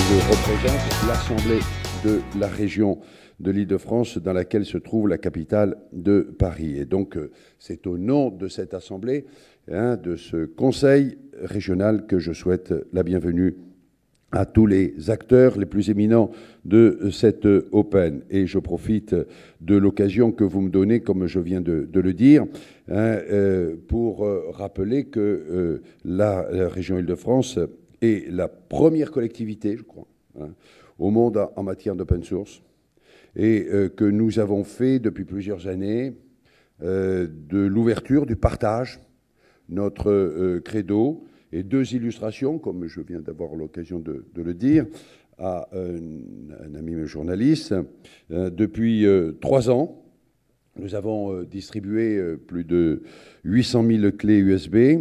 je représente l'Assemblée de la région de l'Île-de-France dans laquelle se trouve la capitale de Paris. Et donc, c'est au nom de cette Assemblée, de ce Conseil régional que je souhaite la bienvenue à tous les acteurs les plus éminents de cette Open. Et je profite de l'occasion que vous me donnez, comme je viens de le dire, pour rappeler que la région Île-de-France est la première collectivité, je crois, au monde en matière d'open source, et que nous avons fait depuis plusieurs années de l'ouverture, du partage, notre credo, et deux illustrations, comme je viens d'avoir l'occasion de le dire, à un ami journaliste. Depuis 3 ans, nous avons distribué plus de 800 000 clés USB.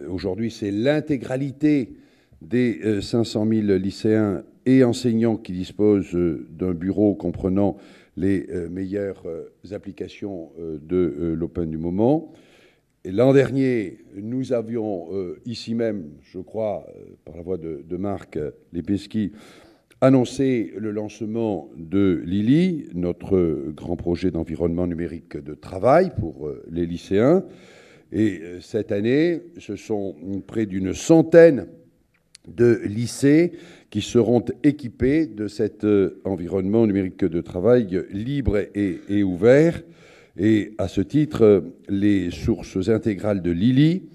Aujourd'hui, c'est l'intégralité des 500 000 lycéens et enseignants qui disposent d'un bureau comprenant les meilleures applications de l'Open du moment. L'an dernier, nous avions ici même, je crois, par la voix de Marc Lipinski, annoncé le lancement de Lily, notre grand projet d'environnement numérique de travail pour les lycéens. Et cette année, ce sont près d'une centaine de lycées qui seront équipés de cet environnement numérique de travail libre et ouvert. Et à ce titre, les sources intégrales de Lily,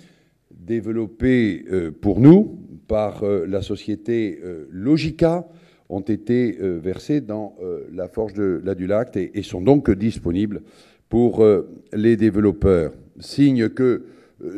développées pour nous par la société Logica, ont été versées dans la Forge de l'Adulact et sont donc disponibles pour les développeurs. Signe que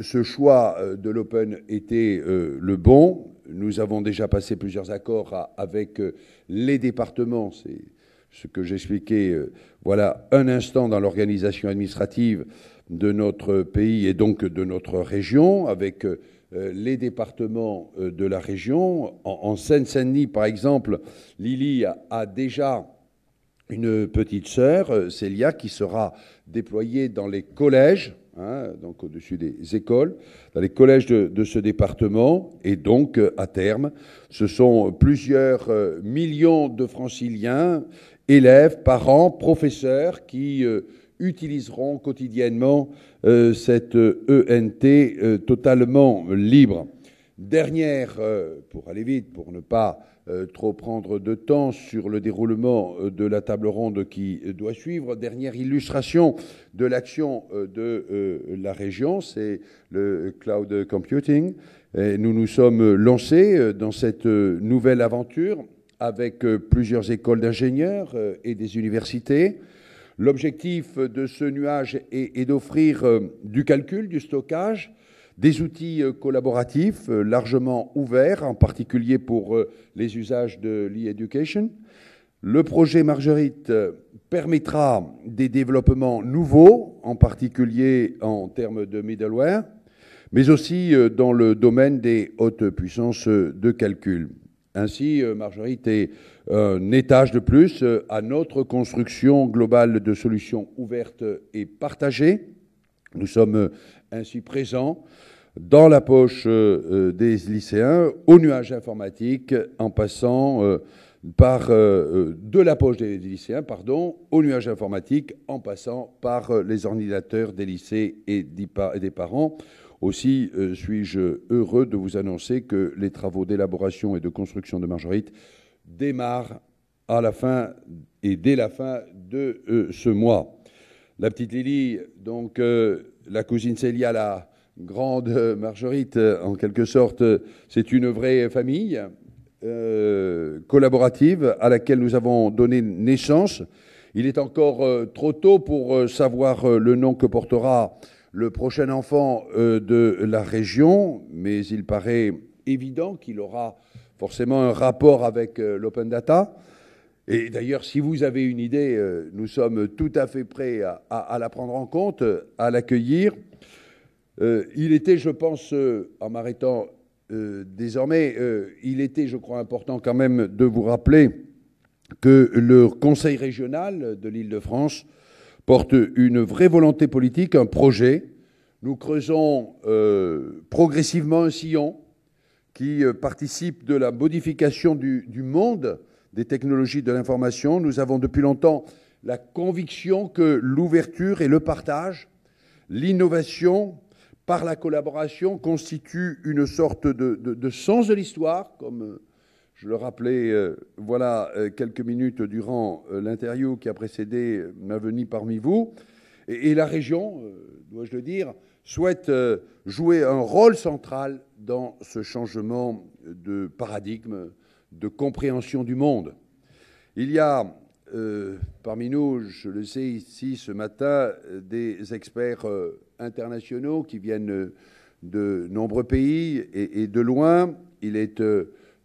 ce choix de l'Open était le bon. Nous avons déjà passé plusieurs accords avec les départements. C'est ce que j'expliquais, voilà, un instant dans l'organisation administrative de notre pays et donc de notre région, avec les départements de la région. En Seine-Saint-Denis, par exemple, Lily a déjà une petite sœur, Célia, qui sera déployée dans les collèges, donc au-dessus des écoles, dans les collèges de ce département. Et donc, à terme, ce sont plusieurs millions de franciliens, élèves, parents, professeurs qui utiliseront quotidiennement cette ENT totalement libre. Dernière, pour aller vite, pour ne pas trop prendre de temps sur le déroulement de la table ronde qui doit suivre, dernière illustration de l'action de la région, c'est le cloud computing. Et nous nous sommes lancés dans cette nouvelle aventure avec plusieurs écoles d'ingénieurs et des universités. L'objectif de ce nuage est d'offrir du calcul, du stockage, des outils collaboratifs largement ouverts, en particulier pour les usages de l'e-education. Le projet Marguerite permettra des développements nouveaux, en particulier en termes de middleware, mais aussi dans le domaine des hautes puissances de calcul. Ainsi, Marguerite est un étage de plus à notre construction globale de solutions ouvertes et partagées. Nous sommes ainsi présents dans la poche des lycéens, au nuage informatique, en passant de la poche des lycéens, au nuage informatique, en passant par les ordinateurs des lycées et des parents. Aussi suis-je heureux de vous annoncer que les travaux d'élaboration et de construction de Marguerite démarrent à la fin et dès la fin de ce mois. La petite Lily, donc la cousine Célia, la grande Marguerite, en quelque sorte, c'est une vraie famille collaborative à laquelle nous avons donné naissance. Il est encore trop tôt pour savoir le nom que portera le prochain enfant de la région, mais il paraît évident qu'il aura forcément un rapport avec l'open data. Et d'ailleurs, si vous avez une idée, nous sommes tout à fait prêts à la prendre en compte, à l'accueillir. Il était, je pense, en m'arrêtant désormais, il était, je crois, important quand même de vous rappeler que le Conseil régional de l'Île-de-France porte une vraie volonté politique, un projet. Nous creusons progressivement un sillon qui participe de la modification du monde des technologies de l'information. Nous avons depuis longtemps la conviction que l'ouverture et le partage, l'innovation par la collaboration constituent une sorte de sens de l'histoire, comme je le rappelais voilà quelques minutes durant l'interview qui a précédé ma venue parmi vous. Et la région, dois-je le dire, souhaite jouer un rôle central dans ce changement de paradigme, de compréhension du monde. Il y a parmi nous, je le sais ici ce matin, des experts internationaux qui viennent de nombreux pays et de loin. Il est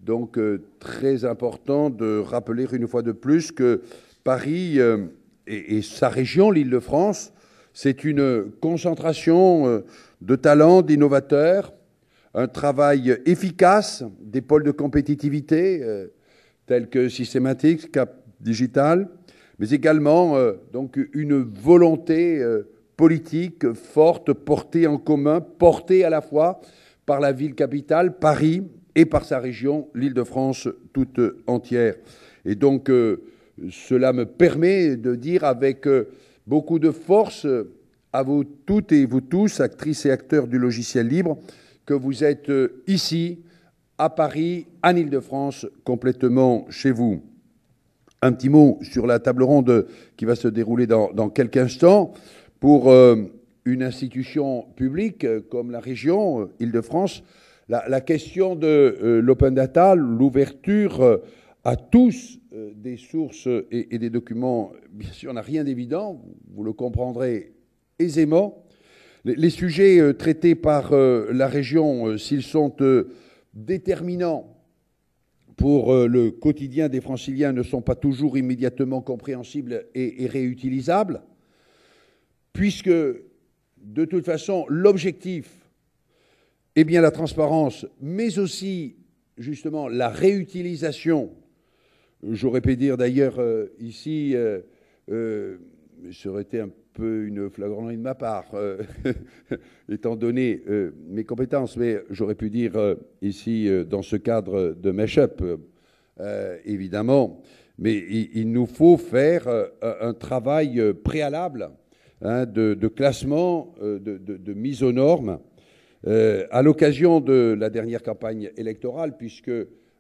donc très important de rappeler une fois de plus que Paris et sa région, l'Île-de-France, c'est une concentration de talents, d'innovateurs, un travail efficace des pôles de compétitivité tels que Systématique, Cap Digital, mais également donc une volonté politique forte, portée en commun, portée à la fois par la ville capitale, Paris, et par sa région, l'Île-de-France toute entière. Et donc cela me permet de dire avec beaucoup de force à vous toutes et vous tous, actrices et acteurs du logiciel libre, que vous êtes ici, à Paris, en Île-de-France, complètement chez vous. Un petit mot sur la table ronde qui va se dérouler dans quelques instants. Pour une institution publique comme la région Île-de-France, la question de l'open data, l'ouverture à tous des sources et des documents, bien sûr, n'a rien d'évident, vous le comprendrez aisément. Les sujets traités par la région, s'ils sont déterminants pour le quotidien des Franciliens, ne sont pas toujours immédiatement compréhensibles et réutilisables, puisque, de toute façon, l'objectif est bien la transparence, mais aussi, justement, la réutilisation. J'aurais pu dire d'ailleurs ici, ça aurait été un peu une flagranterie de ma part, étant donné mes compétences, mais j'aurais pu dire ici, dans ce cadre de Mashup, évidemment, mais il nous faut faire un travail préalable de classement, de mise aux normes, à l'occasion de la dernière campagne électorale, puisque,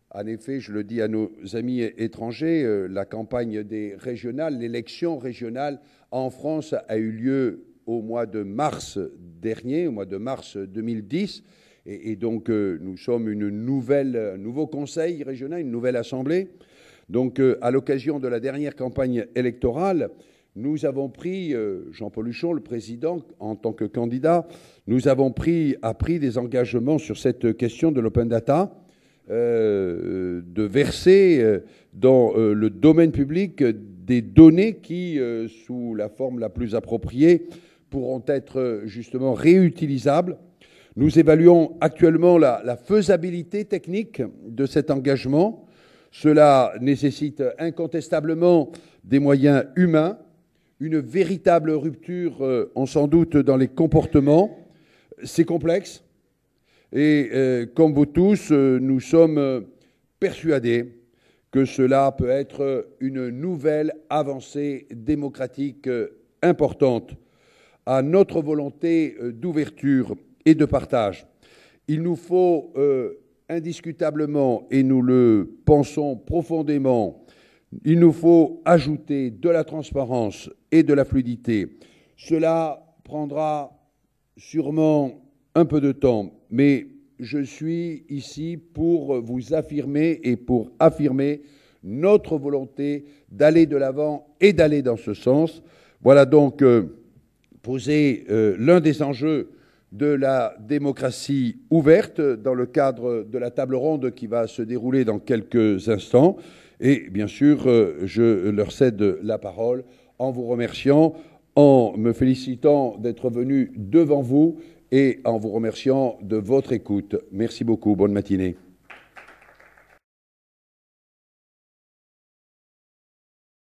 en effet, je le dis à nos amis étrangers, la campagne des régionales, l'élection régionale en France a eu lieu au mois de mars dernier, au mois de mars 2010, et donc nous sommes un nouveau conseil régional, une nouvelle assemblée. Donc à l'occasion de la dernière campagne électorale, nous avons pris, Jean-Paul Huchon, le président, en tant que candidat, nous avons pris des engagements sur cette question de l'open data, de verser dans le domaine public des données qui, sous la forme la plus appropriée, pourront être justement réutilisables. Nous évaluons actuellement la faisabilité technique de cet engagement. Cela nécessite incontestablement des moyens humains, une véritable rupture, on sans doute, dans les comportements. C'est complexe. Et comme vous tous, nous sommes persuadés que cela peut être une nouvelle avancée démocratique importante à notre volonté d'ouverture et de partage. Il nous faut indiscutablement, et nous le pensons profondément, il nous faut ajouter de la transparence et de la fluidité. Cela prendra sûrement un peu de temps, mais je suis ici pour vous affirmer et pour affirmer notre volonté d'aller de l'avant et d'aller dans ce sens. Voilà donc posé l'un des enjeux de la démocratie ouverte dans le cadre de la table ronde qui va se dérouler dans quelques instants. Et bien sûr, je leur cède la parole en vous remerciant, en me félicitant d'être venu devant vous et en vous remerciant de votre écoute. Merci beaucoup. Bonne matinée.